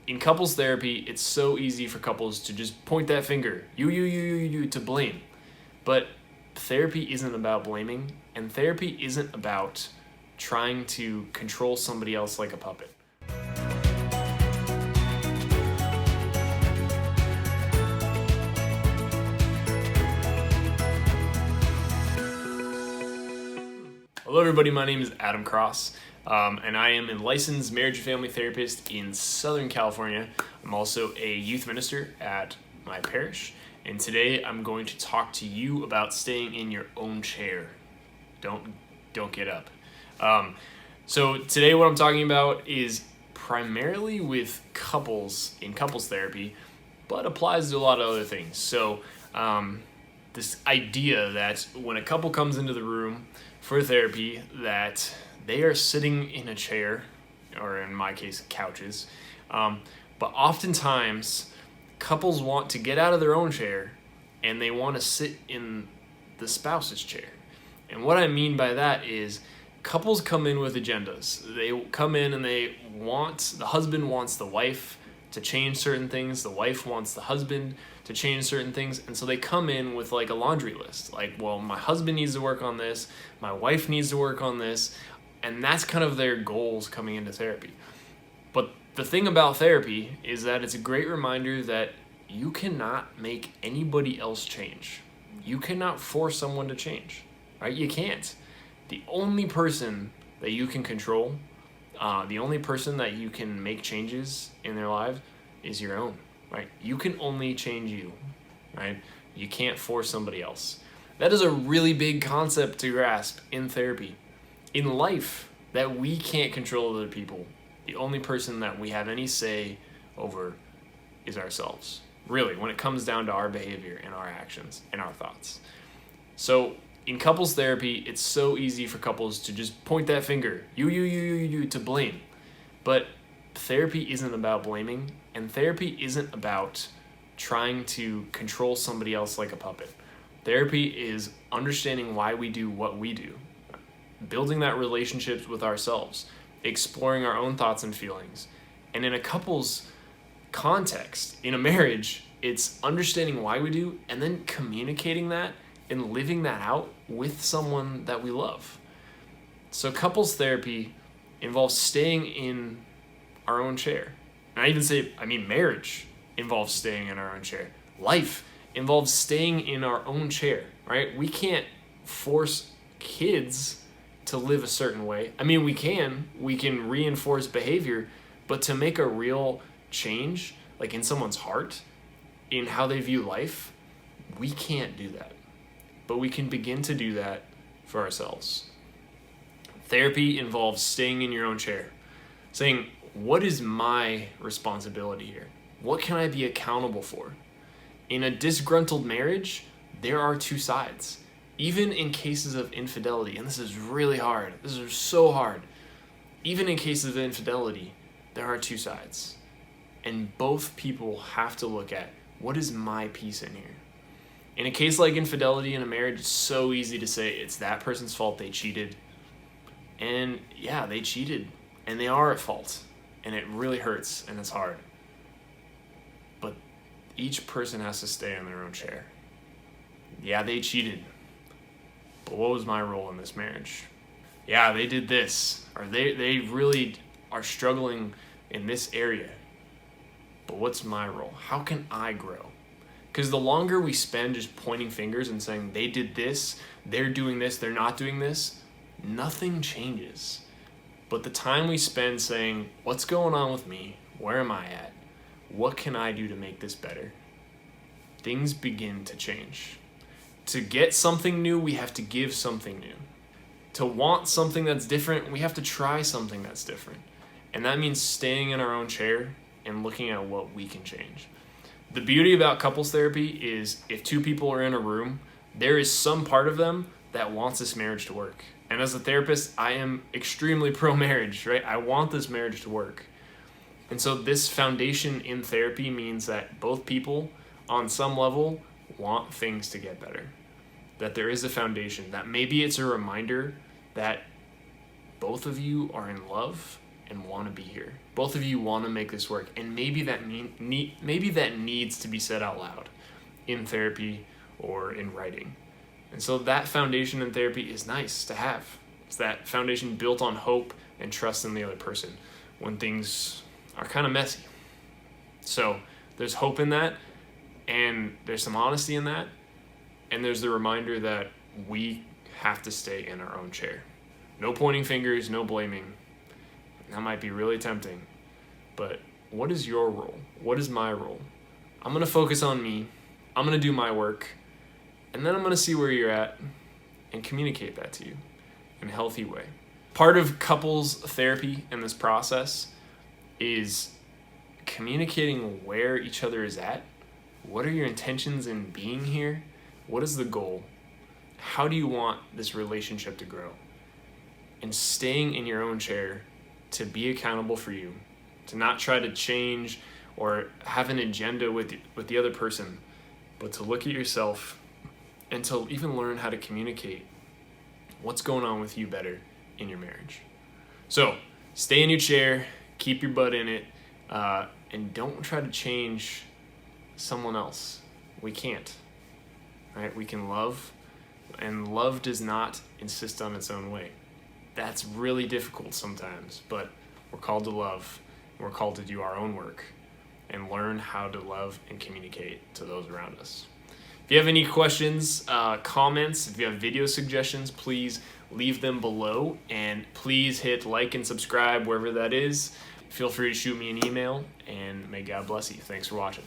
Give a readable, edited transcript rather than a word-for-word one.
in couples therapy, it's so easy for couples to just point that finger, you, to blame. But therapy isn't about blaming, and therapy isn't about trying to control somebody else like a puppet. Hello everybody, my name is Adam Cross, and I am a licensed marriage and family therapist in Southern California. I'm also a youth minister at my parish, and today I'm going to talk to you about staying in your own chair. Don't get up. So today what I'm talking about is primarily with couples in couples therapy, but applies to a lot of other things. So this idea that when a couple comes into the room for therapy, that they are sitting in a chair, or in my case, couches. But oftentimes, couples want to get out of their own chair and they want to sit in the spouse's chair. And what I mean by that is couples come in with agendas. They come in and the husband wants the wife to change certain things, the wife wants the husband to change certain things, and so they come in with like a laundry list. Like, well, my husband needs to work on this, my wife needs to work on this, and that's kind of their goals coming into therapy. But the thing about therapy is that it's a great reminder that you cannot make anybody else change. You cannot force someone to change, right? You can't. The only person that you can control, the only person that you can make changes in their lives is your own, right? You can only change you, right? You can't force somebody else. That is a really big concept to grasp in therapy. In life, that we can't control other people. The only person that we have any say over is ourselves. Really, when it comes down to our behavior and our actions and our thoughts. So in couples therapy, it's so easy for couples to just point that finger, you, to blame. But therapy isn't about blaming, and therapy isn't about trying to control somebody else like a puppet. Therapy is understanding why we do what we do, building that relationships with ourselves, exploring our own thoughts and feelings. And in a couple's context, in a marriage, it's understanding why we do and then communicating that and living that out with someone that we love. So couples therapy involves staying in our own chair. And marriage involves staying in our own chair. Life involves staying in our own chair, right? We can't force kids to live a certain way. We can reinforce behavior, but to make a real change, like in someone's heart, in how they view life, we can't do that. But we can begin to do that for ourselves. Therapy involves staying in your own chair, saying, what is my responsibility here? What can I be accountable for? In a disgruntled marriage, there are two sides. Even in cases of infidelity, and this is really hard, this is so hard. Even in cases of infidelity, there are two sides. And both people have to look at, what is my piece in here? In a case like infidelity in a marriage, it's so easy to say it's that person's fault, they cheated. And yeah, they cheated, and they are at fault, and it really hurts, and it's hard. But each person has to stay in their own chair. Yeah, they cheated, but what was my role in this marriage? Yeah, they did this, or they really are struggling in this area, but what's my role? How can I grow? Because the longer we spend just pointing fingers and saying they did this, they're doing this, they're not doing this, nothing changes. But the time we spend saying, what's going on with me? Where am I at? What can I do to make this better? Things begin to change. To get something new, we have to give something new. To want something that's different, we have to try something that's different. And that means staying in our own chair and looking at what we can change. The beauty about couples therapy is if two people are in a room, there is some part of them that wants this marriage to work. And as a therapist, I am extremely pro-marriage, right? I want this marriage to work. And so this foundation in therapy means that both people, on some level, want things to get better. That there is a foundation, that maybe it's a reminder that both of you are in love and want to be here. Both of you want to make this work, and maybe that needs to be said out loud in therapy or in writing. And so that foundation in therapy is nice to have. It's that foundation built on hope and trust in the other person when things are kind of messy. So there's hope in that, and there's some honesty in that, and there's the reminder that we have to stay in our own chair. No pointing fingers, no blaming. That might be really tempting, but what is your role? What is my role? I'm going to focus on me. I'm going to do my work, and then I'm going to see where you're at and communicate that to you in a healthy way. Part of couples therapy in this process is communicating where each other is at. What are your intentions in being here? What is the goal? How do you want this relationship to grow? And staying in your own chair to be accountable for you, to not try to change or have an agenda with the other person, but to look at yourself and to even learn how to communicate what's going on with you better in your marriage. So stay in your chair, keep your butt in it, and don't try to change someone else. We can't, right? We can love, and love does not insist on its own way. That's really difficult sometimes, but we're called to love. We're called to do our own work and learn how to love and communicate to those around us. If you have any questions, comments, if you have video suggestions, please leave them below, and please hit like and subscribe wherever that is. Feel free to shoot me an email, and may God bless you. Thanks for watching.